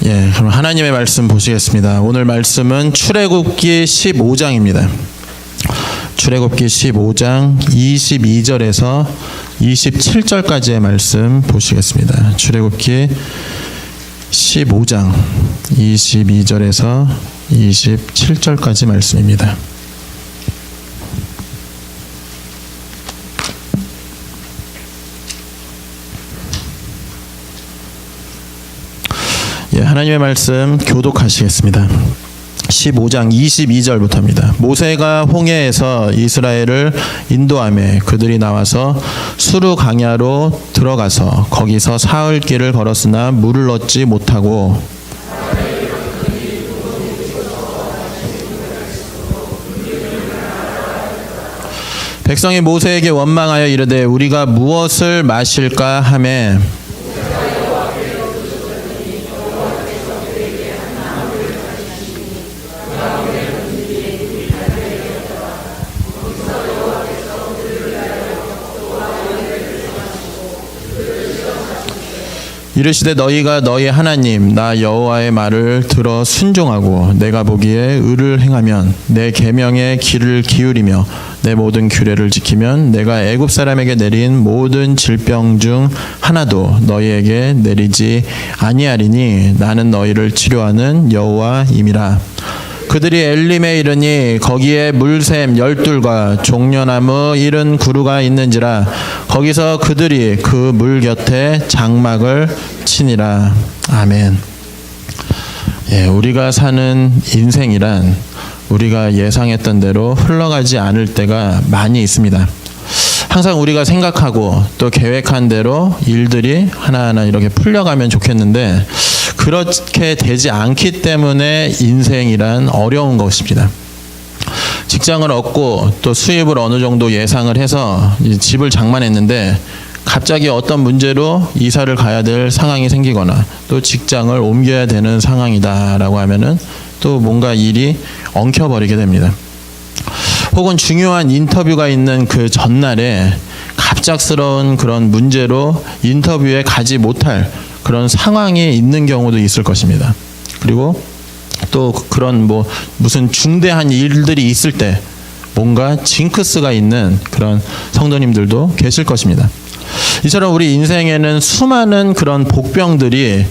그럼 하나님의 말씀 보시겠습니다. 오늘 말씀은 출애굽기 15장입니다. 출애굽기 15장 22절에서 27절까지의 말씀 보시겠습니다. 출애굽기 15장 22절에서 27절까지 말씀입니다. 하나님의 말씀 교독하시겠습니다. 15장 22절부터입니다. 모세가 홍해에서 이스라엘을 인도하며 그들이 나와서 수르 강야로 들어가서 거기서 사흘 길을 걸었으나 물을 얻지 못하고 백성이 모세에게 원망하여 이르되 우리가 무엇을 마실까 하매 이르시되 너희가 너희 하나님 나 여호와의 말을 들어 순종하고 내가 보기에 의를 행하면 내 계명의 귀를 기울이며 내 모든 규례를 지키면 내가 애굽 사람에게 내린 모든 질병 중 하나도 너희에게 내리지 아니하리니 나는 너희를 치료하는 여호와임이라. 그들이 엘림에 이르니 거기에 물샘 12과 종려나무 70그루가 있는지라. 거기서 그들이 그 물 곁에 장막을 치니라. 아멘. 우리가 사는 인생이란 우리가 예상했던 대로 흘러가지 않을 때가 많이 있습니다. 항상 우리가 생각하고 또 계획한 대로 일들이 하나하나 이렇게 풀려가면 좋겠는데 그렇게 되지 않기 때문에 인생이란 어려운 것입니다. 직장을 얻고 또 수입을 어느 정도 예상을 해서 집을 장만했는데 갑자기 어떤 문제로 이사를 가야 될 상황이 생기거나 또 직장을 옮겨야 되는 상황이다라고 하면은 또 뭔가 일이 엉켜버리게 됩니다. 혹은 중요한 인터뷰가 있는 그 전날에 갑작스러운 그런 문제로 인터뷰에 가지 못할 그런 상황이 있는 경우도 있을 것입니다. 그리고 또 그런 무슨 중대한 일들이 있을 때 뭔가 징크스가 있는 그런 성도님들도 계실 것입니다. 이처럼 우리 인생에는 수많은 그런 복병들이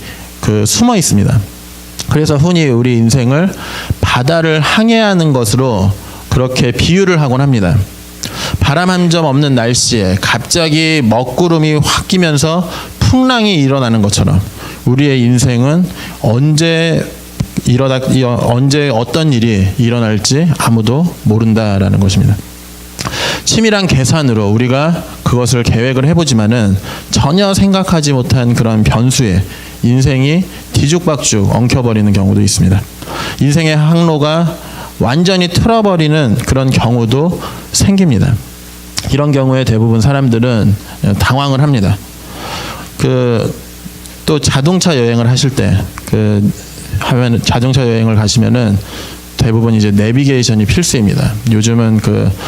숨어 있습니다. 그래서 흔히 우리 인생을 바다를 항해하는 것으로 그렇게 비유를 하곤 합니다. 바람 한 점 없는 날씨에 갑자기 먹구름이 확 끼면서 풍랑이 일어나는 것처럼 우리의 인생은 언제 어떤 일이 일어날지 아무도 모른다라는 것입니다. 치밀한 계산으로 우리가 그것을 계획을 해보지만은 전혀 생각하지 못한 그런 변수에 인생이 뒤죽박죽 엉켜버리는 경우도 있습니다. 인생의 항로가 완전히 틀어버리는 그런 경우도 생깁니다. 이런 경우에 대부분 사람들은 당황을 합니다. 또 자동차 여행을 하실 때 자동차 여행을 가시면은 대부분 이제 내비게이션이 필수입니다. 요즘은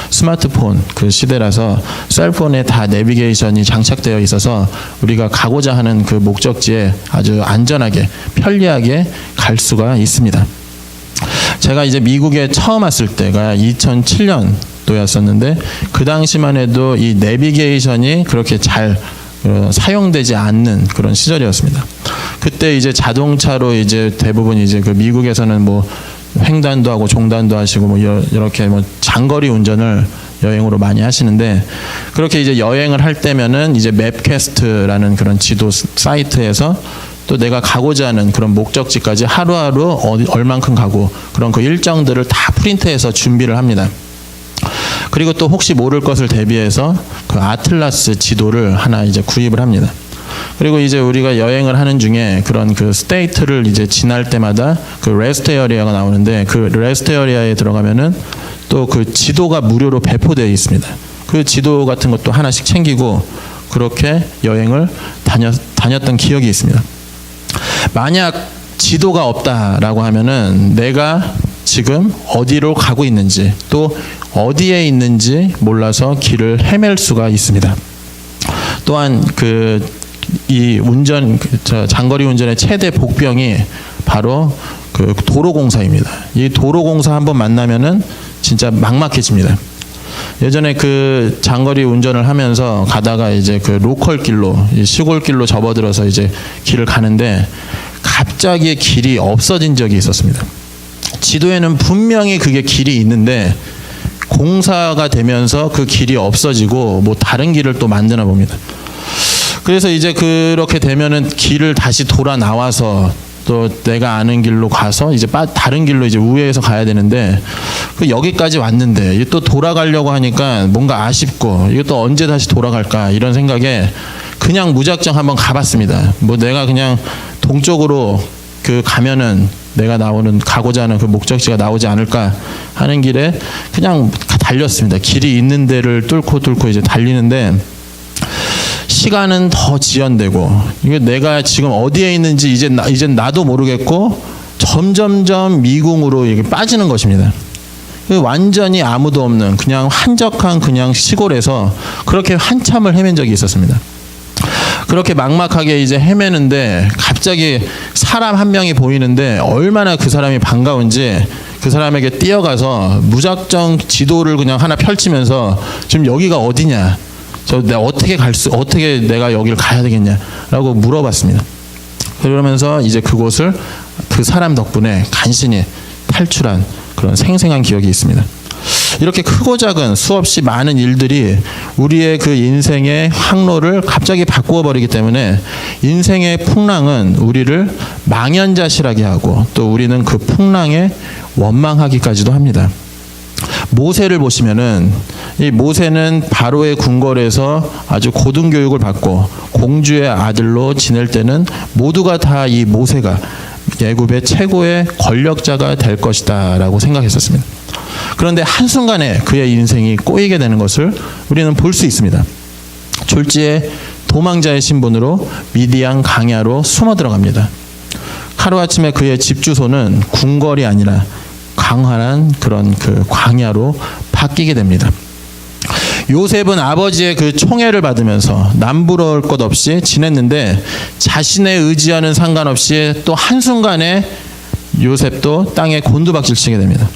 스마트폰 시대라서 셀폰에 다 내비게이션이 장착되어 있어서 우리가 가고자 하는 그 목적지에 아주 안전하게 편리하게 갈 수가 있습니다. 제가 이제 미국에 처음 왔을 때가 2007년도였었는데 그 당시만 해도 이 내비게이션이 그렇게 잘 사용되지 않는 그런 시절이었습니다. 그때 이제 자동차로 이제 대부분 이제 미국에서는 횡단도 하고 종단도 하시고 이렇게 장거리 운전을 여행으로 많이 하시는데 그렇게 이제 여행을 할 때면은 이제 맵캐스트라는 그런 지도 사이트에서 또 내가 가고자 하는 그런 목적지까지 하루하루 얼만큼 가고 그런 그 일정들을 다 프린트해서 준비를 합니다. 그리고 또 혹시 모를 것을 대비해서 그 아틀라스 지도를 하나 이제 구입을 합니다. 그리고 이제 우리가 여행을 하는 중에 그런 스테이트를 이제 지날 때마다 레스트 에어리아가 나오는데 그 레스트 에어리아에 들어가면은 또 지도가 무료로 배포되어 있습니다. 그 지도 같은 것도 하나씩 챙기고 그렇게 여행을 다녔던 기억이 있습니다. 만약 지도가 없다라고 하면은 내가 지금 어디로 가고 있는지 또 어디에 있는지 몰라서 길을 헤맬 수가 있습니다. 또한 이 장거리 운전의 최대 복병이 바로 그 도로공사입니다. 이 도로공사 한번 만나면은 진짜 막막해집니다. 예전에 그 장거리 운전을 하면서 가다가 이제 그 로컬 길로, 시골 길로 접어들어서 이제 길을 가는데 갑자기 길이 없어진 적이 있었습니다. 지도에는 분명히 그게 길이 있는데 공사가 되면서 그 길이 없어지고 뭐 다른 길을 또 만드나 봅니다. 그래서 이제 그렇게 되면은 길을 다시 돌아 나와서 또 내가 아는 길로 가서 이제 다른 길로 이제 우회해서 가야 되는데 그 여기까지 왔는데 또 돌아가려고 하니까 뭔가 아쉽고 이것도 언제 다시 돌아갈까 이런 생각에 그냥 무작정 한번 가봤습니다. 뭐 내가 그냥 동쪽으로 그 가면은 내가 가고자 하는 그 목적지가 나오지 않을까 하는 길에 그냥 달렸습니다. 길이 있는 데를 뚫고 이제 달리는데 시간은 더 지연되고 이게 내가 지금 어디에 있는지 이제 나도 모르겠고 점점점 미궁으로 이게 빠지는 것입니다. 완전히 아무도 없는 그냥 한적한 그냥 시골에서 그렇게 한참을 헤맨 적이 있었습니다. 그렇게 막막하게 이제 헤매는데 갑자기 사람 한 명이 보이는데 얼마나 그 사람이 반가운지 그 사람에게 뛰어가서 무작정 지도를 그냥 하나 펼치면서 지금 여기가 어디냐? 내가 어떻게 내가 여기를 가야 되겠냐라고 물어봤습니다. 그러면서 이제 그곳을 그 사람 덕분에 간신히 탈출한 그런 생생한 기억이 있습니다. 이렇게 크고 작은 수없이 많은 일들이 우리의 그 인생의 항로를 갑자기 바꾸어 버리기 때문에 인생의 풍랑은 우리를 망연자실하게 하고 또 우리는 그 풍랑에 원망하기까지도 합니다. 모세를 보시면은 이 모세는 바로의 궁궐에서 아주 고등교육을 받고 공주의 아들로 지낼 때는 모두가 다 이 모세가 애굽의 최고의 권력자가 될 것이다 라고 생각했었습니다. 그런데 한순간에 그의 인생이 꼬이게 되는 것을 우리는 볼 수 있습니다. 졸지에 도망자의 신분으로 미디안 광야로 숨어 들어갑니다. 하루아침에 그의 집 주소는 궁궐이 아니라 광활한 그런 그 광야로 바뀌게 됩니다. 요셉은 아버지의 그 총애를 받으면서 남부러울 것 없이 지냈는데 자신의 의지와는 상관없이 또 한순간에 요셉도 땅에 곤두박질 치게 됩니다.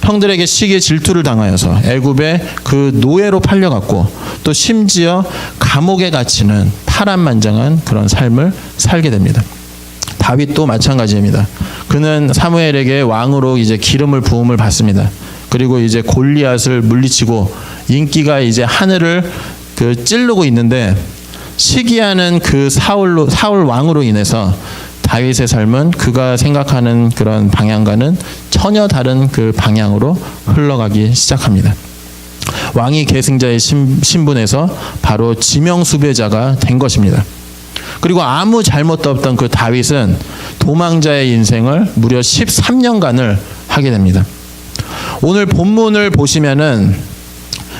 형들에게 시기에 질투를 당하여서 애굽의 그 노예로 팔려갔고 또 심지어 감옥에 갇히는 파란만장한 그런 삶을 살게 됩니다. 다윗도 마찬가지입니다. 그는 사무엘에게 왕으로 이제 기름을 부음을 받습니다. 그리고 이제 골리앗을 물리치고 인기가 이제 하늘을 그 찌르고 있는데 시기하는 그 사울 왕으로 인해서 다윗의 삶은 그가 생각하는 그런 방향과는 전혀 다른 그 방향으로 흘러가기 시작합니다. 왕위 계승자의 신분에서 바로 지명수배자가 된 것입니다. 그리고 아무 잘못도 없던 그 다윗은 도망자의 인생을 무려 13년간을 하게 됩니다. 오늘 본문을 보시면은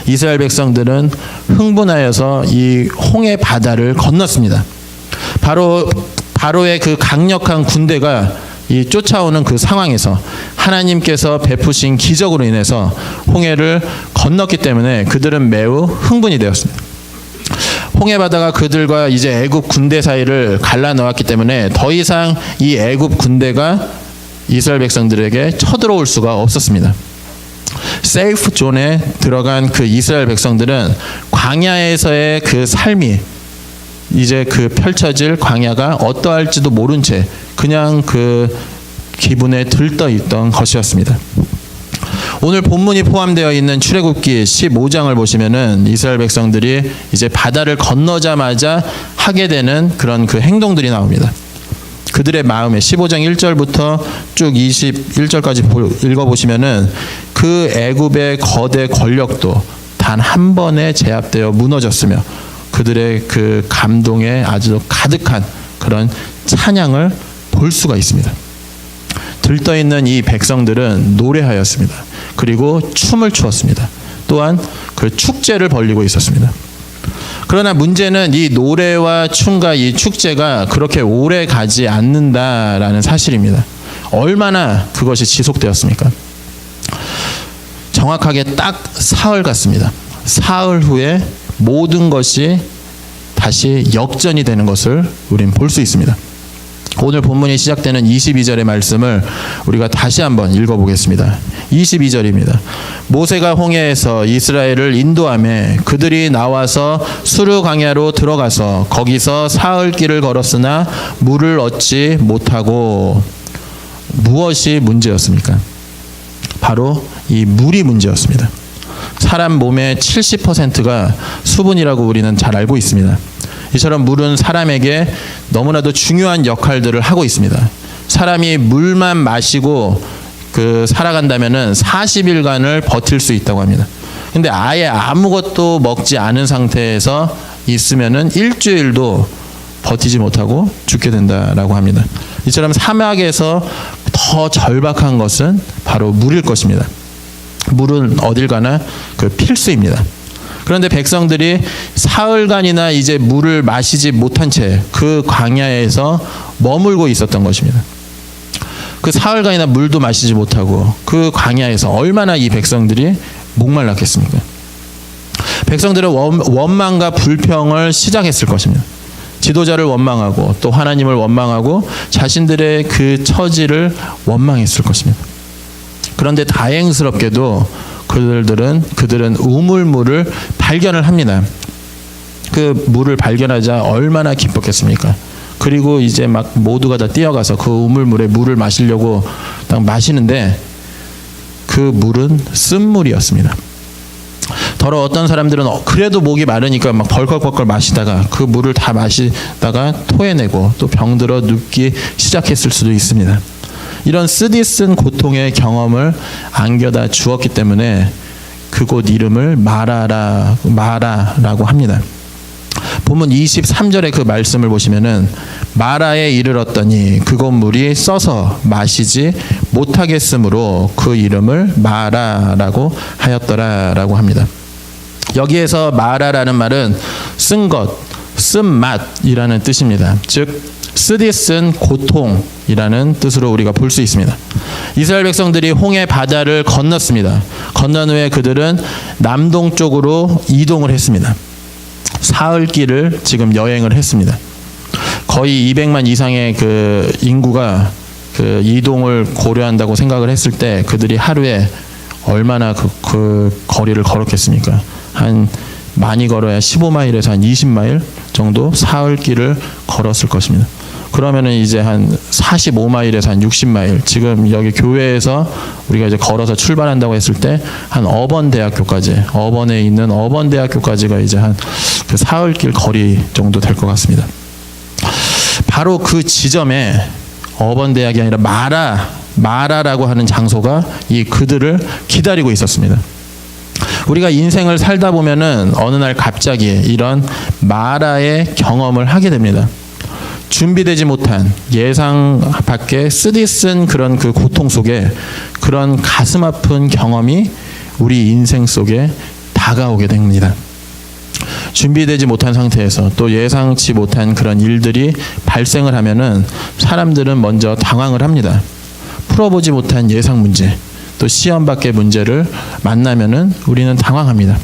이스라엘 백성들은 흥분하여서 이 홍해 바다를 건넜습니다. 바로의 그 강력한 군대가 이 쫓아오는 그 상황에서 하나님께서 베푸신 기적으로 인해서 홍해를 건넜기 때문에 그들은 매우 흥분이 되었습니다. 홍해 바다가 그들과 이제 애굽 군대 사이를 갈라놓았기 때문에 더 이상 이 애굽 군대가 이스라엘 백성들에게 쳐들어올 수가 없었습니다. 세이프 존에 들어간 그 이스라엘 백성들은 광야에서의 그 삶이 이제 그 펼쳐질 광야가 어떠할지도 모른 채 그냥 그 기분에 들떠 있던 것이었습니다. 오늘 본문이 포함되어 있는 출애굽기 15장을 보시면은 이스라엘 백성들이 이제 바다를 건너자마자 하게 되는 그런 그 행동들이 나옵니다. 그들의 마음에 15장 1절부터 쭉 21절까지 읽어보시면은 그 애굽의 거대 권력도 단 한 번에 제압되어 무너졌으며 그들의 그 감동에 아주 가득한 그런 찬양을 볼 수가 있습니다. 들떠있는 이 백성들은 노래하였습니다. 그리고 춤을 추었습니다. 또한 그 축제를 벌이고 있었습니다. 그러나 문제는 이 노래와 춤과 이 축제가 그렇게 오래 가지 않는다라는 사실입니다. 얼마나 그것이 지속되었습니까? 정확하게 딱 사흘 같습니다. 사흘 후에 모든 것이 다시 역전이 되는 것을 우린 볼 수 있습니다. 오늘 본문이 시작되는 22절의 말씀을 우리가 다시 한번 읽어보겠습니다. 22절입니다. 모세가 홍해에서 이스라엘을 인도하며 그들이 나와서 수르 광야로 들어가서 거기서 사흘 길을 걸었으나 물을 얻지 못하고. 무엇이 문제였습니까? 바로 이 물이 문제였습니다. 사람 몸의 70%가 수분이라고 우리는 잘 알고 있습니다. 이처럼 물은 사람에게 너무나도 중요한 역할들을 하고 있습니다. 사람이 물만 마시고 살아간다면은 40일간을 버틸 수 있다고 합니다. 근데 아예 아무것도 먹지 않은 상태에서 있으면은 일주일도 버티지 못하고 죽게 된다라고 합니다. 이처럼 사막에서 더 절박한 것은 바로 물일 것입니다. 물은 어딜 가나 필수입니다. 그런데 백성들이 사흘간이나 이제 물을 마시지 못한 채 그 광야에서 머물고 있었던 것입니다. 그 사흘간이나 물도 마시지 못하고 그 광야에서 얼마나 이 백성들이 목말랐겠습니까? 백성들은 원망과 불평을 시작했을 것입니다. 지도자를 원망하고 또 하나님을 원망하고 자신들의 그 처지를 원망했을 것입니다. 그런데 다행스럽게도 그들은 우물물을 발견을 합니다. 그 물을 발견하자 얼마나 기뻤겠습니까? 그리고 이제 막 모두가 다 뛰어가서 그 우물물에 물을 마시려고 딱 마시는데 그 물은 쓴물이었습니다. 더러 어떤 사람들은 그래도 목이 마르니까 막 벌컥벌컥 마시다가 그 물을 다 마시다가 토해내고 또 병들어 눕기 시작했을 수도 있습니다. 이런 쓰디쓴 고통의 경험을 안겨다 주었기 때문에 그곳 이름을 마라라고 합니다. 본문 23절의 그 말씀을 보시면은 마라에 이르렀더니 그곳 물이 써서 마시지 못하겠으므로 그 이름을 마라라고 하였더라라고 합니다. 여기에서 마라라는 말은 쓴 것, 쓴맛이라는 뜻입니다. 즉 쓰디쓴 고통이라는 뜻으로 우리가 볼 수 있습니다. 이스라엘 백성들이 홍해 바다를 건넜습니다. 건넌 후에 그들은 남동쪽으로 이동을 했습니다. 사흘 길을 지금 여행을 했습니다. 거의 200만 이상의 그 인구가 그 이동을 고려한다고 생각을 했을 때 그들이 하루에 얼마나 그 거리를 걸었겠습니까? 한 많이 걸어야 15마일에서 한 20마일 정도 사흘 길을 걸었을 것입니다. 그러면은 이제 한 45마일에서 한 60마일, 지금 여기 교회에서 우리가 이제 걸어서 출발한다고 했을 때 한 어번대학교까지, 어번에 있는 어번대학교까지가 이제 한 그 사흘길 거리 정도 될 것 같습니다. 바로 그 지점에 어번대학이 아니라 마라라고 하는 장소가 이 그들을 기다리고 있었습니다. 우리가 인생을 살다 보면은 어느 날 갑자기 이런 마라의 경험을 하게 됩니다. 준비되지 못한 예상 밖의 쓰디쓴 그런 그 고통 속에 그런 가슴 아픈 경험이 우리 인생 속에 다가오게 됩니다. 준비되지 못한 상태에서 또 예상치 못한 그런 일들이 발생을 하면은 사람들은 먼저 당황을 합니다. 풀어보지 못한 예상 문제, 또 시험 밖의 문제를 만나면은 우리는 당황합니다.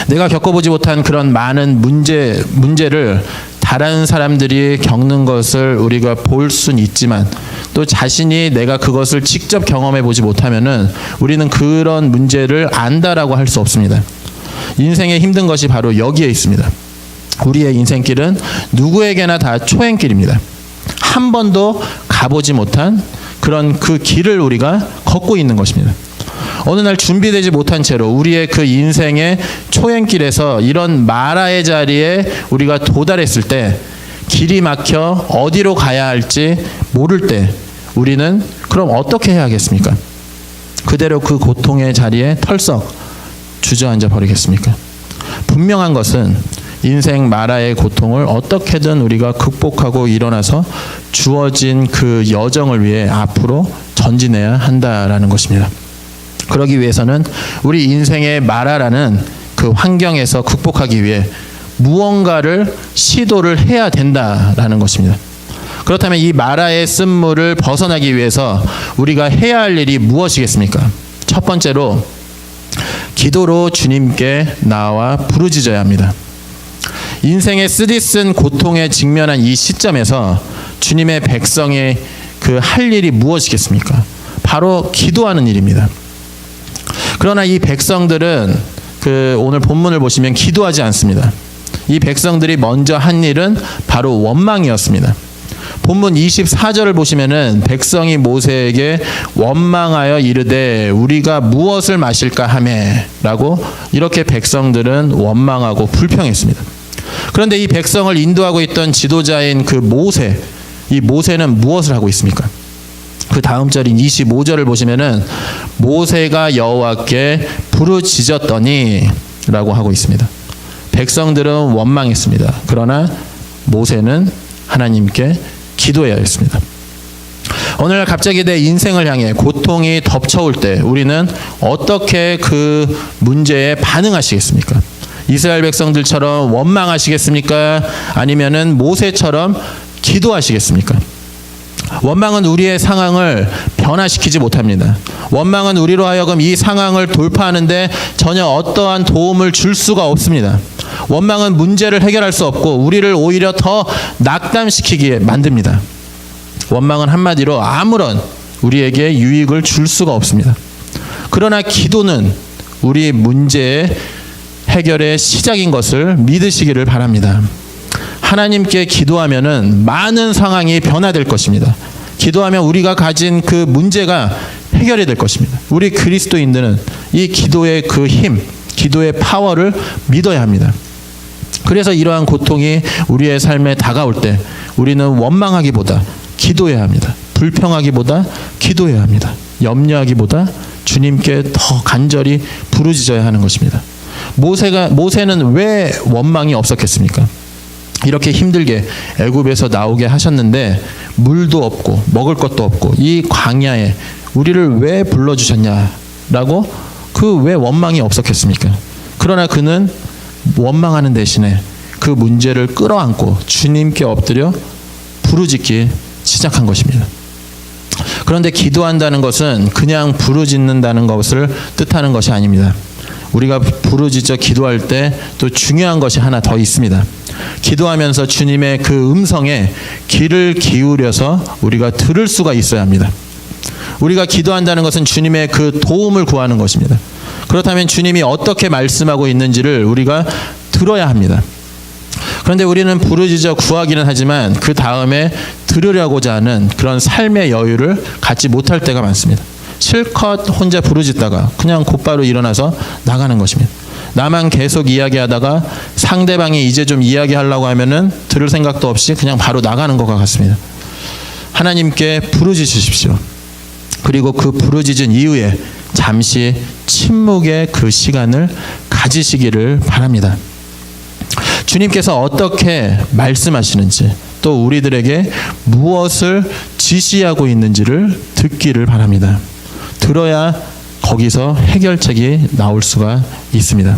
내가 겪어보지 못한 그런 많은 문제를 다른 사람들이 겪는 것을 우리가 볼 수는 있지만 또 자신이 내가 그것을 직접 경험해 보지 못하면은 우리는 그런 문제를 안다라고 할 수 없습니다. 인생의 힘든 것이 바로 여기에 있습니다. 우리의 인생길은 누구에게나 다 초행길입니다. 한 번도 가보지 못한 그런 그 길을 우리가 걷고 있는 것입니다. 어느 날 준비되지 못한 채로 우리의 그 인생의 초행길에서 이런 마라의 자리에 우리가 도달했을 때 길이 막혀 어디로 가야 할지 모를 때 우리는 그럼 어떻게 해야겠습니까? 그대로 그 고통의 자리에 털썩 주저앉아 버리겠습니까? 분명한 것은 인생 마라의 고통을 어떻게든 우리가 극복하고 일어나서 주어진 그 여정을 위해 앞으로 전진해야 한다라는 것입니다. 그러기 위해서는 우리 인생의 마라라는 그 환경에서 극복하기 위해 무언가를 시도를 해야 된다라는 것입니다. 그렇다면 이 마라의 쓴물을 벗어나기 위해서 우리가 해야 할 일이 무엇이겠습니까? 첫 번째로 기도로 주님께 나와 부르짖어야 합니다. 인생의 쓰디쓴 고통에 직면한 이 시점에서 주님의 백성의 그 할 일이 무엇이겠습니까? 바로 기도하는 일입니다. 그러나 이 백성들은 그 오늘 본문을 보시면 기도하지 않습니다. 이 백성들이 먼저 한 일은 바로 원망이었습니다. 본문 24절을 보시면은 백성이 모세에게 원망하여 이르되 우리가 무엇을 마실까 하매 라고 이렇게 백성들은 원망하고 불평했습니다. 그런데 이 백성을 인도하고 있던 지도자인 그 모세, 이 모세는 무엇을 하고 있습니까? 그 다음 절인 25절을 보시면은 모세가 여호와께 부르짖었더니 라고 하고 있습니다. 백성들은 원망했습니다. 그러나 모세는 하나님께 기도해야 했습니다. 오늘 갑자기 내 인생을 향해 고통이 덮쳐올 때 우리는 어떻게 그 문제에 반응하시겠습니까? 이스라엘 백성들처럼 원망하시겠습니까? 아니면은 모세처럼 기도하시겠습니까? 원망은 우리의 상황을 변화시키지 못합니다. 원망은 우리로 하여금 이 상황을 돌파하는데 전혀 어떠한 도움을 줄 수가 없습니다. 원망은 문제를 해결할 수 없고 우리를 오히려 더 낙담시키게 만듭니다. 원망은 한마디로 아무런 우리에게 유익을 줄 수가 없습니다. 그러나 기도는 우리 문제의 해결의 시작인 것을 믿으시기를 바랍니다. 하나님께 기도하면은 많은 상황이 변화될 것입니다. 기도하면 우리가 가진 그 문제가 해결이 될 것입니다. 우리 그리스도인들은 이 기도의 그 힘, 기도의 파워를 믿어야 합니다. 그래서 이러한 고통이 우리의 삶에 다가올 때 우리는 원망하기보다 기도해야 합니다. 불평하기보다 기도해야 합니다. 염려하기보다 주님께 더 간절히 부르짖어야 하는 것입니다. 모세는 왜 원망이 없었겠습니까? 이렇게 힘들게 애굽에서 나오게 하셨는데 물도 없고 먹을 것도 없고 이 광야에 우리를 왜 불러주셨냐라고 그 왜 원망이 없었겠습니까? 그러나 그는 원망하는 대신에 그 문제를 끌어안고 주님께 엎드려 부르짖기 시작한 것입니다. 그런데 기도한다는 것은 그냥 부르짖는다는 것을 뜻하는 것이 아닙니다. 우리가 부르짖어 기도할 때 또 중요한 것이 하나 더 있습니다. 기도하면서 주님의 그 음성에 귀를 기울여서 우리가 들을 수가 있어야 합니다. 우리가 기도한다는 것은 주님의 그 도움을 구하는 것입니다. 그렇다면 주님이 어떻게 말씀하고 있는지를 우리가 들어야 합니다. 그런데 우리는 부르짖어 구하기는 하지만 그 다음에 들으려고자 하는 그런 삶의 여유를 갖지 못할 때가 많습니다. 실컷 혼자 부르짖다가 그냥 곧바로 일어나서 나가는 것입니다. 나만 계속 이야기하다가 상대방이 이제 좀 이야기하려고 하면은 들을 생각도 없이 그냥 바로 나가는 것과 같습니다. 하나님께 부르짖으십시오. 그리고 그 부르짖은 이후에 잠시 침묵의 그 시간을 가지시기를 바랍니다. 주님께서 어떻게 말씀하시는지 또 우리들에게 무엇을 지시하고 있는지를 듣기를 바랍니다. 들어야 거기서 해결책이 나올 수가 있습니다.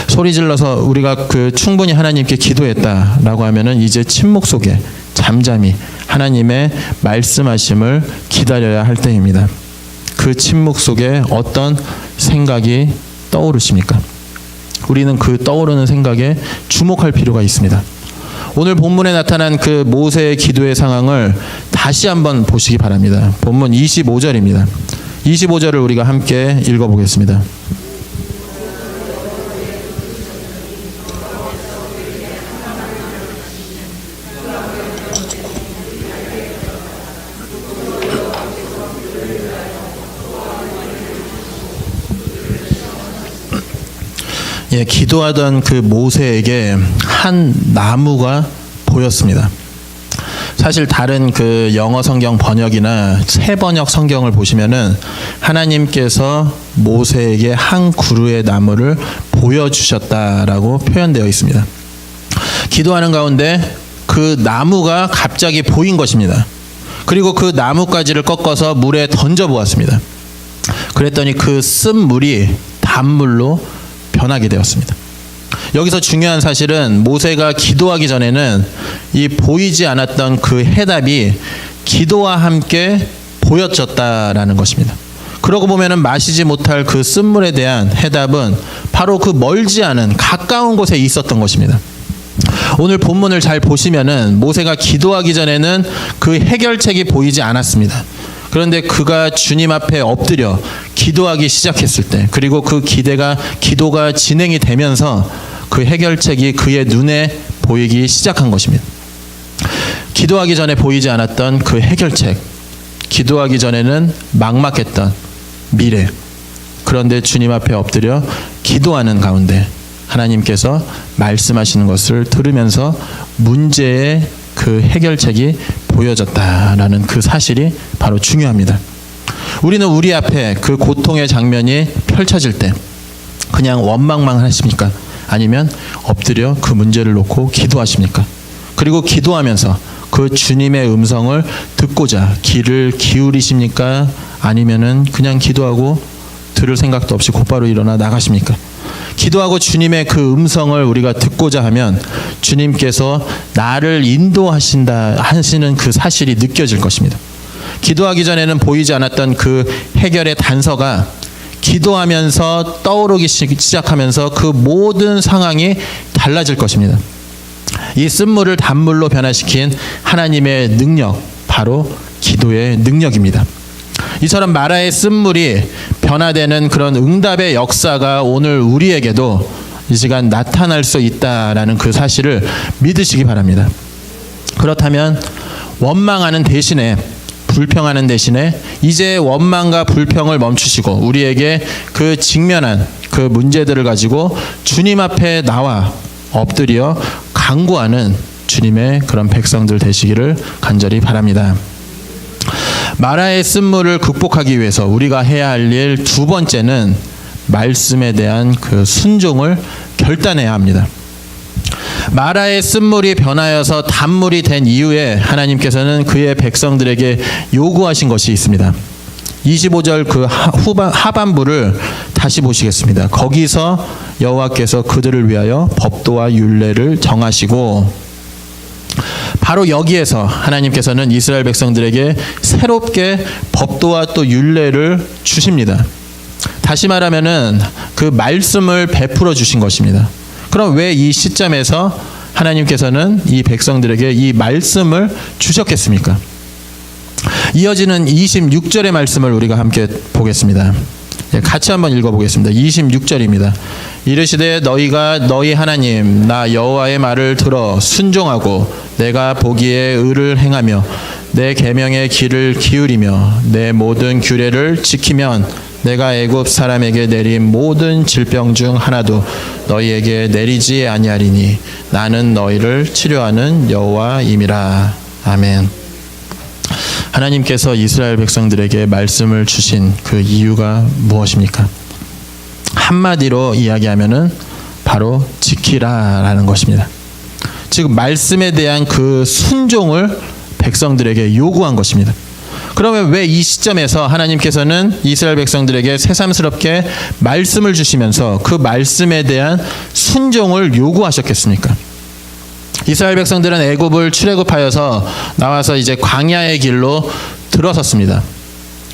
소리 질러서 우리가 그 충분히 하나님께 기도했다라고 하면은 이제 침묵 속에 잠잠히 하나님의 말씀하심을 기다려야 할 때입니다. 그 침묵 속에 어떤 생각이 떠오르십니까? 우리는 그 떠오르는 생각에 주목할 필요가 있습니다. 오늘 본문에 나타난 그 모세의 기도의 상황을 다시 한번 보시기 바랍니다. 본문 25절입니다. 25절을 우리가 함께 읽어보겠습니다. 기도하던 그 모세에게 한 나무가 보였습니다. 사실 다른 그 영어 성경 번역이나 새 번역 성경을 보시면은 하나님께서 모세에게 한 그루의 나무를 보여주셨다라고 표현되어 있습니다. 기도하는 가운데 그 나무가 갑자기 보인 것입니다. 그리고 그 나뭇가지를 꺾어서 물에 던져 보았습니다. 그랬더니 그 쓴 물이 단물로 변하게 되었습니다. 여기서 중요한 사실은 모세가 기도하기 전에는 이 보이지 않았던 그 해답이 기도와 함께 보여졌다라는 것입니다. 그러고 보면은 마시지 못할 그 쓴물에 대한 해답은 바로 그 멀지 않은 가까운 곳에 있었던 것입니다. 오늘 본문을 잘 보시면은 모세가 기도하기 전에는 그 해결책이 보이지 않았습니다. 그런데 그가 주님 앞에 엎드려 기도하기 시작했을 때, 그리고 그 기도가 진행이 되면서 그 해결책이 그의 눈에 보이기 시작한 것입니다. 기도하기 전에 보이지 않았던 그 해결책, 기도하기 전에는 막막했던 미래, 그런데 주님 앞에 엎드려 기도하는 가운데 하나님께서 말씀하시는 것을 들으면서 문제의 그 해결책이 보여졌다라는 그 사실이 바로 중요합니다. 우리는 우리 앞에 그 고통의 장면이 펼쳐질 때 그냥 원망만 하십니까? 아니면 엎드려 그 문제를 놓고 기도하십니까? 그리고 기도하면서 그 주님의 음성을 듣고자 귀를 기울이십니까? 아니면은 그냥 기도하고 들을 생각도 없이 곧바로 일어나 나가십니까? 기도하고 주님의 그 음성을 우리가 듣고자 하면 주님께서 나를 인도하신다 하시는 그 사실이 느껴질 것입니다. 기도하기 전에는 보이지 않았던 그 해결의 단서가 기도하면서 떠오르기 시작하면서 그 모든 상황이 달라질 것입니다. 이 쓴물을 단물로 변화시킨 하나님의 능력, 바로 기도의 능력입니다. 이처럼 마라의 쓴물이 변화되는 그런 응답의 역사가 오늘 우리에게도 이 시간 나타날 수 있다라는 그 사실을 믿으시기 바랍니다. 그렇다면 원망하는 대신에, 불평하는 대신에 이제 원망과 불평을 멈추시고 우리에게 그 직면한 그 문제들을 가지고 주님 앞에 나와 엎드려 간구하는 주님의 그런 백성들 되시기를 간절히 바랍니다. 마라의 쓴물을 극복하기 위해서 우리가 해야 할 일 두 번째는 말씀에 대한 그 순종을 결단해야 합니다. 마라의 쓴물이 변하여서 단물이 된 이후에 하나님께서는 그의 백성들에게 요구하신 것이 있습니다. 25절 그 하반부를 다시 보시겠습니다. 거기서 여호와께서 그들을 위하여 법도와 율례를 정하시고, 바로 여기에서 하나님께서는 이스라엘 백성들에게 새롭게 법도와 또 율례를 주십니다. 다시 말하면은 그 말씀을 베풀어 주신 것입니다. 그럼 왜 이 시점에서 하나님께서는 이 백성들에게 이 말씀을 주셨겠습니까? 이어지는 26절의 말씀을 우리가 함께 보겠습니다. 같이 한번 읽어보겠습니다. 26절입니다. 이르시되 너희가 너희 하나님 나 여호와의 말을 들어 순종하고 내가 보기에 의를 행하며 내 계명의 귀를 기울이며 내 모든 규례를 지키면 내가 애굽 사람에게 내린 모든 질병 중 하나도 너희에게 내리지 아니하리니 나는 너희를 치료하는 여호와임이라. 아멘. 하나님께서 이스라엘 백성들에게 말씀을 주신 그 이유가 무엇입니까? 한마디로 이야기하면은 바로 지키라라는 것입니다. 즉 말씀에 대한 그 순종을 백성들에게 요구한 것입니다. 그러면 왜 이 시점에서 하나님께서는 이스라엘 백성들에게 새삼스럽게 말씀을 주시면서 그 말씀에 대한 순종을 요구하셨겠습니까? 이스라엘 백성들은 애굽을 출애굽하여서 나와서 이제 광야의 길로 들어섰습니다.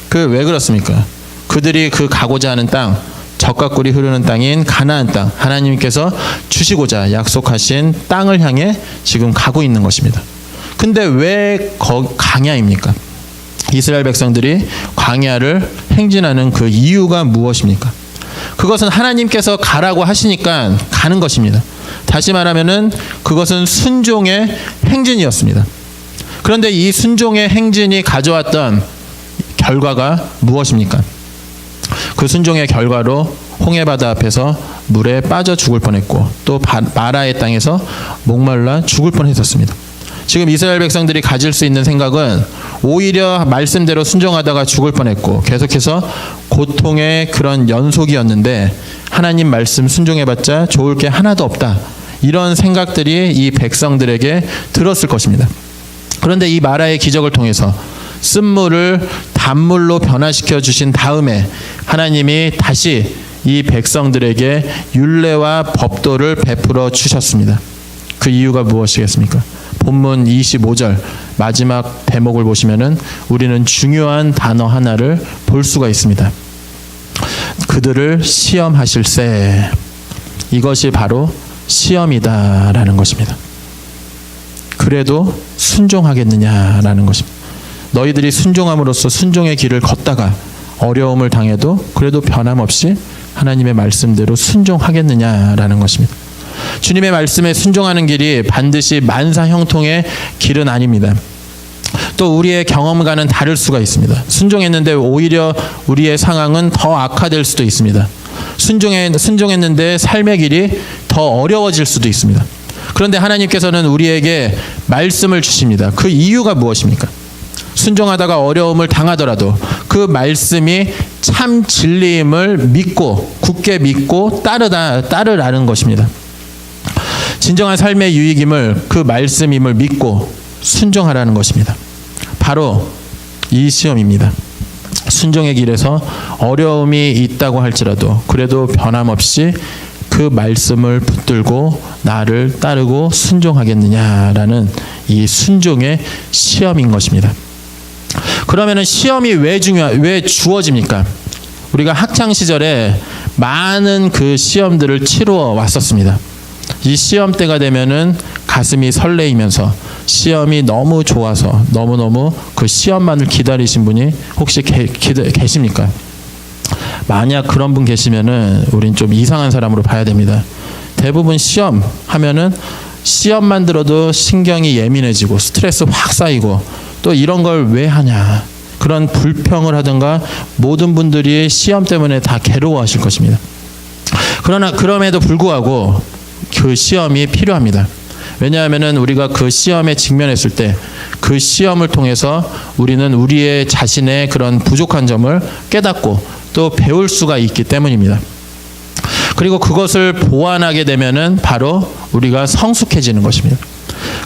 그 왜 그렇습니까? 그들이 그 가고자 하는 땅, 젖과 꿀이 흐르는 땅인 가나안 땅, 하나님께서 주시고자 약속하신 땅을 향해 지금 가고 있는 것입니다. 근데 왜 광야입니까? 이스라엘 백성들이 광야를 행진하는 그 이유가 무엇입니까? 그것은 하나님께서 가라고 하시니까 가는 것입니다. 다시 말하면은 그것은 순종의 행진이었습니다. 그런데 이 순종의 행진이 가져왔던 결과가 무엇입니까? 그 순종의 결과로 홍해바다 앞에서 물에 빠져 죽을 뻔했고 또 마라의 땅에서 목말라 죽을 뻔했었습니다. 지금 이스라엘 백성들이 가질 수 있는 생각은 오히려 말씀대로 순종하다가 죽을 뻔했고 계속해서 고통의 그런 연속이었는데 하나님 말씀 순종해봤자 좋을 게 하나도 없다. 이런 생각들이 이 백성들에게 들었을 것입니다. 그런데 이 마라의 기적을 통해서 쓴물을 단물로 변화시켜 주신 다음에 하나님이 다시 이 백성들에게 율례와 법도를 베풀어 주셨습니다. 그 이유가 무엇이겠습니까? 본문 25절 마지막 대목을 보시면은 우리는 중요한 단어 하나를 볼 수가 있습니다. 그들을 시험하실세. 이것이 바로 시험이다라는 것입니다. 그래도 순종하겠느냐라는 것입니다. 너희들이 순종함으로써 순종의 길을 걷다가 어려움을 당해도 그래도 변함없이 하나님의 말씀대로 순종하겠느냐라는 것입니다. 주님의 말씀에 순종하는 길이 반드시 만사형통의 길은 아닙니다. 또 우리의 경험과는 다를 수가 있습니다. 순종했는데 오히려 우리의 상황은 더 악화될 수도 있습니다. 순종했는데 삶의 길이 더 어려워질 수도 있습니다. 그런데 하나님께서는 우리에게 말씀을 주십니다. 그 이유가 무엇입니까? 순종하다가 어려움을 당하더라도 그 말씀이 참 진리임을 믿고 굳게 믿고 따르라는 것입니다. 진정한 삶의 유익임을 그 말씀임을 믿고 순종하라는 것입니다. 바로 이 시험입니다. 순종의 길에서 어려움이 있다고 할지라도 그래도 변함없이 그 말씀을 붙들고 나를 따르고 순종하겠느냐라는 이 순종의 시험인 것입니다. 그러면은 시험이 왜 주어집니까? 우리가 학창 시절에 많은 그 시험들을 치루어 왔었습니다. 이 시험 때가 되면은 가슴이 설레이면서 시험이 너무 좋아서 너무너무 그 시험만을 기다리신 분이 혹시 계십니까? 만약 그런 분 계시면은 우린 좀 이상한 사람으로 봐야 됩니다. 대부분 시험 하면은 시험만 들어도 신경이 예민해지고 스트레스 확 쌓이고 또 이런 걸 왜 하냐 그런 불평을 하든가 모든 분들이 시험 때문에 다 괴로워하실 것입니다. 그러나 그럼에도 불구하고 그 시험이 필요합니다. 왜냐하면은 우리가 그 시험에 직면했을 때 그 시험을 통해서 우리는 우리의 자신의 그런 부족한 점을 깨닫고 또 배울 수가 있기 때문입니다. 그리고 그것을 보완하게 되면은 바로 우리가 성숙해지는 것입니다.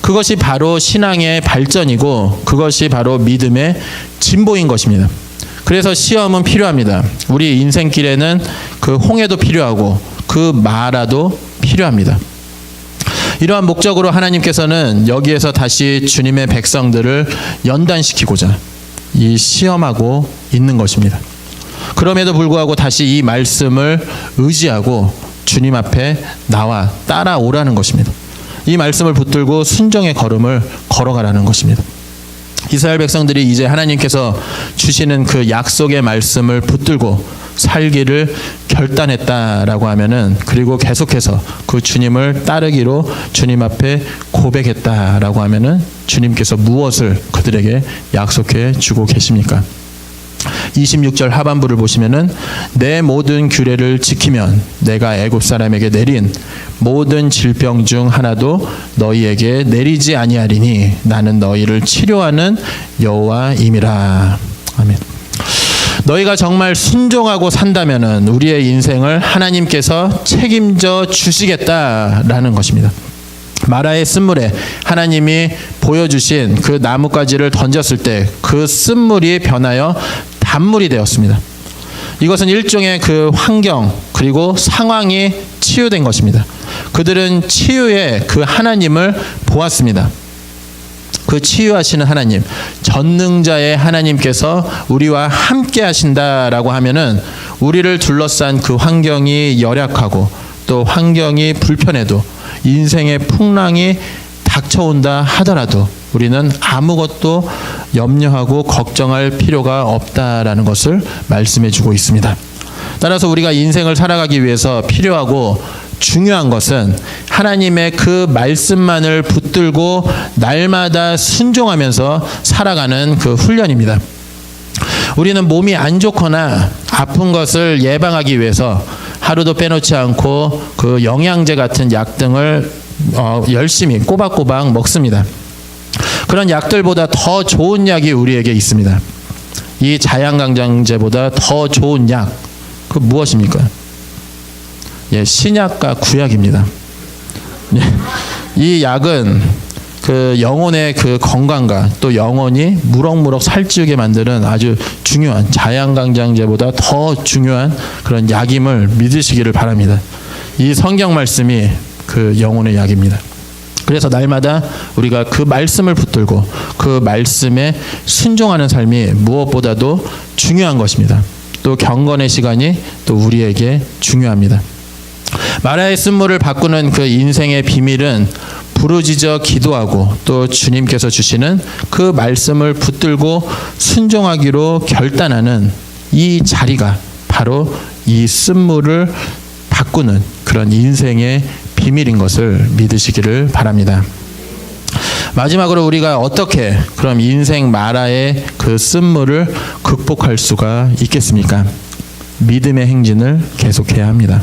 그것이 바로 신앙의 발전이고 그것이 바로 믿음의 진보인 것입니다. 그래서 시험은 필요합니다. 우리 인생길에는 그 홍해도 필요하고 그 마라도 필요합니다. 이러한 목적으로 하나님께서는 여기에서 다시 주님의 백성들을 연단시키고자 이 시험하고 있는 것입니다. 그럼에도 불구하고 다시 이 말씀을 의지하고 주님 앞에 나와 따라오라는 것입니다. 이 말씀을 붙들고 순종의 걸음을 걸어가라는 것입니다. 이스라엘 백성들이 이제 하나님께서 주시는 그 약속의 말씀을 붙들고 살기를 결단했다라고 하면은 그리고 계속해서 그 주님을 따르기로 주님 앞에 고백했다라고 하면은 주님께서 무엇을 그들에게 약속해 주고 계십니까? 26절 하반부를 보시면은 내 모든 규례를 지키면 내가 애굽 사람에게 내린 모든 질병 중 하나도 너희에게 내리지 아니하리니 나는 너희를 치료하는 여호와임이라. 아멘. 너희가 정말 순종하고 산다면은 우리의 인생을 하나님께서 책임져 주시겠다라는 것입니다. 마라의 쓴물에 하나님이 보여주신 그 나뭇가지를 던졌을 때 그 쓴물이 변하여 단물이 되었습니다. 이것은 일종의 그 환경 그리고 상황이 치유된 것입니다. 그들은 치유의 그 하나님을 보았습니다. 그 치유하시는 하나님, 전능자의 하나님께서 우리와 함께 하신다라고 하면은 우리를 둘러싼 그 환경이 열악하고 또 환경이 불편해도 인생의 풍랑이 닥쳐온다 하더라도 우리는 아무것도 염려하고 걱정할 필요가 없다라는 것을 말씀해 주고 있습니다. 따라서 우리가 인생을 살아가기 위해서 필요하고 중요한 것은 하나님의 그 말씀만을 붙들고 날마다 순종하면서 살아가는 그 훈련입니다. 우리는 몸이 안 좋거나 아픈 것을 예방하기 위해서 하루도 빼놓지 않고 그 영양제 같은 약 등을 열심히 꼬박꼬박 먹습니다. 그런 약들보다 더 좋은 약이 우리에게 있습니다. 이 자양강장제보다 더 좋은 약, 그 무엇입니까? 예, 신약과 구약입니다. 예, 이 약은 그 영혼의 그 건강과 또 영혼이 무럭무럭 살찌우게 만드는 아주 중요한 자양강장제보다 더 중요한 그런 약임을 믿으시기를 바랍니다. 이 성경 말씀이 그 영혼의 약입니다. 그래서 날마다 우리가 그 말씀을 붙들고 그 말씀에 순종하는 삶이 무엇보다도 중요한 것입니다. 또 경건의 시간이 또 우리에게 중요합니다. 마라의 쓴물을 바꾸는 그 인생의 비밀은 부르짖어 기도하고 또 주님께서 주시는 그 말씀을 붙들고 순종하기로 결단하는 이 자리가 바로 이 쓴물을 바꾸는 그런 인생의 비밀인 것을 믿으시기를 바랍니다. 마지막으로 우리가 어떻게 그럼 인생 마라의 그 쓴물을 극복할 수가 있겠습니까? 믿음의 행진을 계속해야 합니다.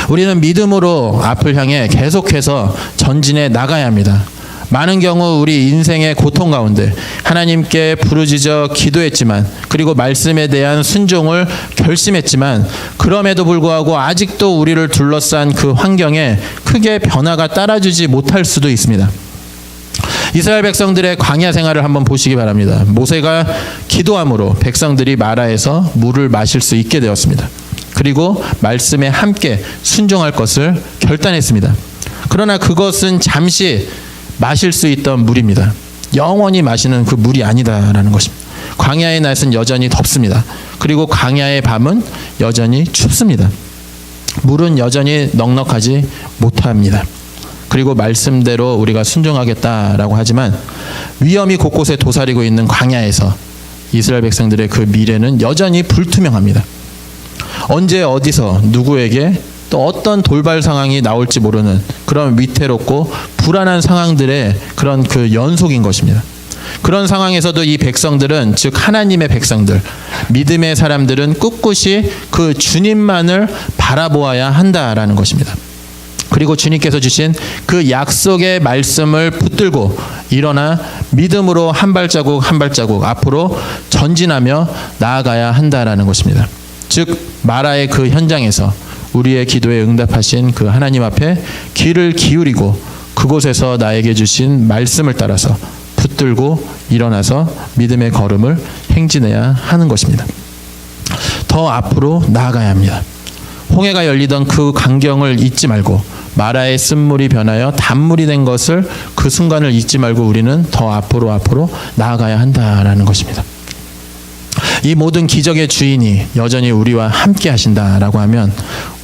우리는 믿음으로 앞을 향해 계속해서 전진해 나가야 합니다. 많은 경우 우리 인생의 고통 가운데 하나님께 부르짖어 기도했지만, 그리고 말씀에 대한 순종을 결심했지만, 그럼에도 불구하고 아직도 우리를 둘러싼 그 환경에 크게 변화가 따라주지 못할 수도 있습니다. 이스라엘 백성들의 광야 생활을 한번 보시기 바랍니다. 모세가 기도함으로 백성들이 마라에서 물을 마실 수 있게 되었습니다. 그리고 말씀에 함께 순종할 것을 결단했습니다. 그러나 그것은 잠시 마실 수 있던 물입니다. 영원히 마시는 그 물이 아니다라는 것입니다. 광야의 낮은 여전히 덥습니다. 그리고 광야의 밤은 여전히 춥습니다. 물은 여전히 넉넉하지 못합니다. 그리고 말씀대로 우리가 순종하겠다라고 하지만 위험이 곳곳에 도사리고 있는 광야에서 이스라엘 백성들의 그 미래는 여전히 불투명합니다. 언제 어디서 누구에게 또 어떤 돌발 상황이 나올지 모르는 그런 위태롭고 불안한 상황들의 그런 그 연속인 것입니다. 그런 상황에서도 이 백성들은, 즉 하나님의 백성들, 믿음의 사람들은 꿋꿋이 그 주님만을 바라보아야 한다라는 것입니다. 그리고 주님께서 주신 그 약속의 말씀을 붙들고 일어나 믿음으로 한 발자국 한 발자국 앞으로 전진하며 나아가야 한다라는 것입니다. 즉 마라의 그 현장에서 우리의 기도에 응답하신 그 하나님 앞에 귀를 기울이고 그곳에서 나에게 주신 말씀을 따라서 붙들고 일어나서 믿음의 걸음을 행진해야 하는 것입니다. 더 앞으로 나아가야 합니다. 홍해가 열리던 그 광경을 잊지 말고 마라의 쓴물이 변하여 단물이 된 것을, 그 순간을 잊지 말고 우리는 더 앞으로 나아가야 한다라는 것입니다. 이 모든 기적의 주인이 여전히 우리와 함께 하신다라고 하면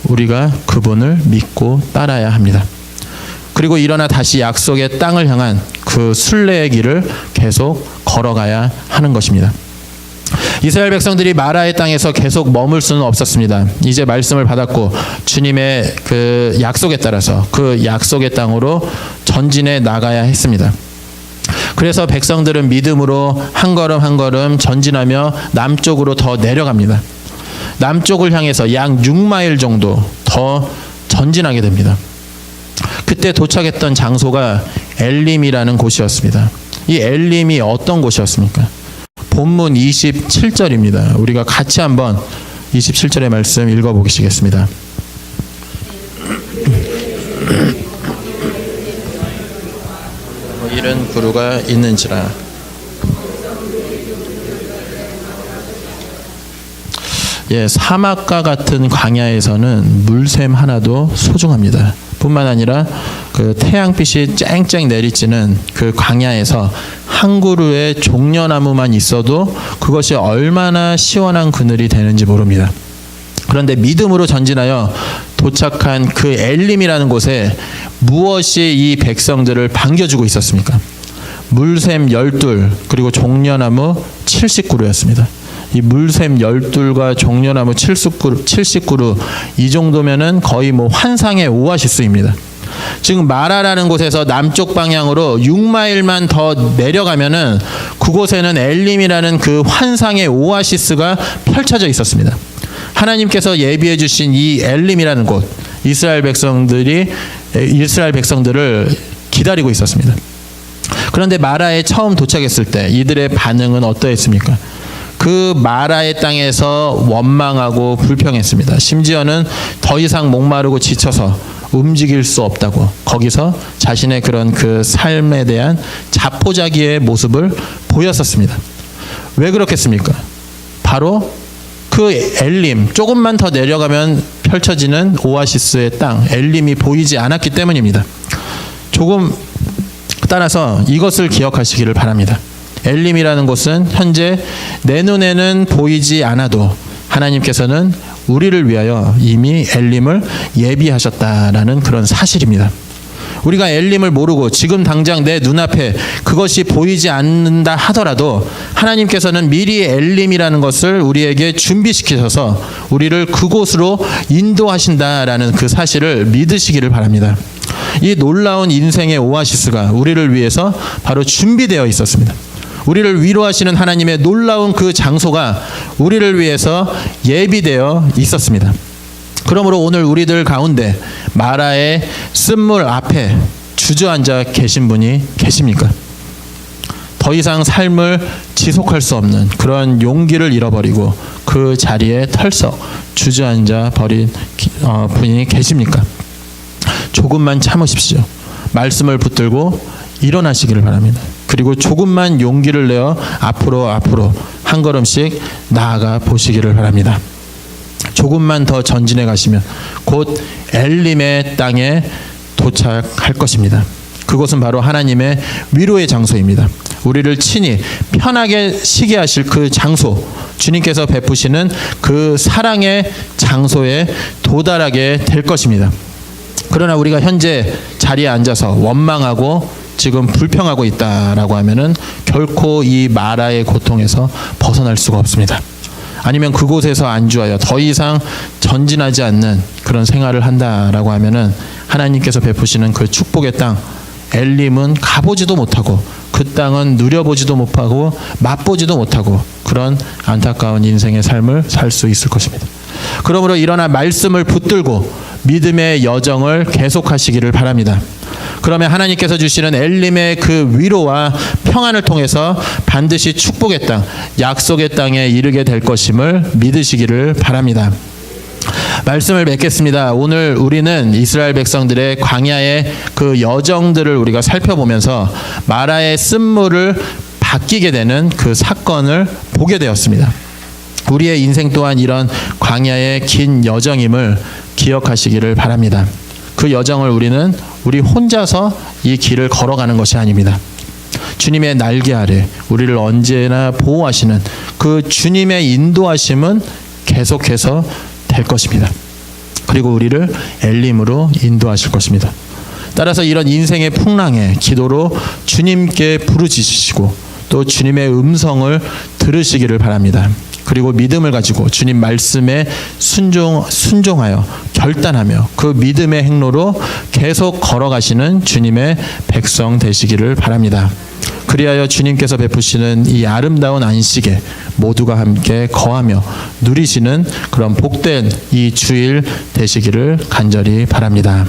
우리가 그분을 믿고 따라야 합니다. 그리고 일어나 다시 약속의 땅을 향한 그 순례의 길을 계속 걸어가야 하는 것입니다. 이스라엘 백성들이 마라의 땅에서 계속 머물 수는 없었습니다. 이제 말씀을 받았고 주님의 그 약속에 따라서 그 약속의 땅으로 전진해 나가야 했습니다. 그래서 백성들은 믿음으로 한 걸음 한 걸음 전진하며 남쪽으로 더 내려갑니다. 남쪽을 향해서 약 6마일 정도 더 전진하게 됩니다. 그때 도착했던 장소가 엘림이라는 곳이었습니다. 이 엘림이 어떤 곳이었습니까? 본문 27절입니다. 우리가 같이 한번 27절의 말씀 읽어보시겠습니다. 이른 구루가 있는지라. 사막과 같은 광야에서는 물샘 하나도 소중합니다. 뿐만 아니라 그 태양빛이 쨍쨍 내리쬐는 그 광야에서 한 그루의 종려나무만 있어도 그것이 얼마나 시원한 그늘이 되는지 모릅니다. 그런데 믿음으로 전진하여 도착한 그 엘림이라는 곳에 무엇이 이 백성들을 반겨주고 있었습니까? 물샘 12 그리고 종려나무 70그루였습니다. 이 물샘 12과 종려나무 70그루 이 정도면은 거의 뭐 환상의 오아시스입니다. 지금 마라라는 곳에서 남쪽 방향으로 6마일만 더 내려가면은 그곳에는 엘림이라는 그 환상의 오아시스가 펼쳐져 있었습니다. 하나님께서 예비해 주신 이 엘림이라는 곳, 이스라엘 백성들을 기다리고 있었습니다. 그런데 마라에 처음 도착했을 때 이들의 반응은 어떠했습니까? 그 마라의 땅에서 원망하고 불평했습니다. 심지어는 더 이상 목마르고 지쳐서 움직일 수 없다고 거기서 자신의 그런 그 삶에 대한 자포자기의 모습을 보였었습니다. 왜 그렇겠습니까? 바로 그 엘림, 조금만 더 내려가면 펼쳐지는 오아시스의 땅 엘림이 보이지 않았기 때문입니다. 조금 따라서 이것을 기억하시기를 바랍니다. 엘림이라는 곳은 현재 내 눈에는 보이지 않아도 하나님께서는 우리를 위하여 이미 엘림을 예비하셨다라는 그런 사실입니다. 우리가 엘림을 모르고 지금 당장 내 눈앞에 그것이 보이지 않는다 하더라도 하나님께서는 미리 엘림이라는 것을 우리에게 준비시키셔서 우리를 그곳으로 인도하신다라는 그 사실을 믿으시기를 바랍니다. 이 놀라운 인생의 오아시스가 우리를 위해서 바로 준비되어 있었습니다. 우리를 위로하시는 하나님의 놀라운 그 장소가 우리를 위해서 예비되어 있었습니다. 그러므로 오늘 우리들 가운데 마라의 쓴물 앞에 주저앉아 계신 분이 계십니까? 더 이상 삶을 지속할 수 없는 그런 용기를 잃어버리고 그 자리에 털썩 주저앉아 버린 분이 계십니까? 조금만 참으십시오. 말씀을 붙들고 일어나시기를 바랍니다. 그리고 조금만 용기를 내어 앞으로 한 걸음씩 나아가 보시기를 바랍니다. 조금만 더 전진해 가시면 곧 엘림의 땅에 도착할 것입니다. 그곳은 바로 하나님의 위로의 장소입니다. 우리를 친히 편하게 쉬게 하실 그 장소, 주님께서 베푸시는 그 사랑의 장소에 도달하게 될 것입니다. 그러나 우리가 현재 자리에 앉아서 원망하고 지금 불평하고 있다라고 하면은 결코 이 마라의 고통에서 벗어날 수가 없습니다. 아니면 그곳에서 안주하여 더 이상 전진하지 않는 그런 생활을 한다라고 하면은 하나님께서 베푸시는 그 축복의 땅 엘림은 가보지도 못하고 그 땅은 누려보지도 못하고 맛보지도 못하고 그런 안타까운 인생의 삶을 살 수 있을 것입니다. 그러므로 일어나 말씀을 붙들고 믿음의 여정을 계속하시기를 바랍니다. 그러면 하나님께서 주시는 엘림의 그 위로와 평안을 통해서 반드시 축복의 땅, 약속의 땅에 이르게 될 것임을 믿으시기를 바랍니다. 말씀을 맺겠습니다. 오늘 우리는 이스라엘 백성들의 광야의 그 여정들을 우리가 살펴보면서 마라의 쓴물을 바뀌게 되는 그 사건을 보게 되었습니다. 우리의 인생 또한 이런 광야의 긴 여정임을 기억하시기를 바랍니다. 그 여정을 우리는 우리 혼자서 이 길을 걸어가는 것이 아닙니다. 주님의 날개 아래 우리를 언제나 보호하시는 그 주님의 인도하심은 계속해서 될 것입니다. 그리고 우리를 엘림으로 인도하실 것입니다. 따라서 이런 인생의 풍랑에 기도로 주님께 부르짖으시고 또 주님의 음성을 들으시기를 바랍니다. 그리고 믿음을 가지고 주님 말씀에 순종하여 결단하며 그 믿음의 행로로 계속 걸어가시는 주님의 백성 되시기를 바랍니다. 그리하여 주님께서 베푸시는 이 아름다운 안식에 모두가 함께 거하며 누리시는 그런 복된 이 주일 되시기를 간절히 바랍니다.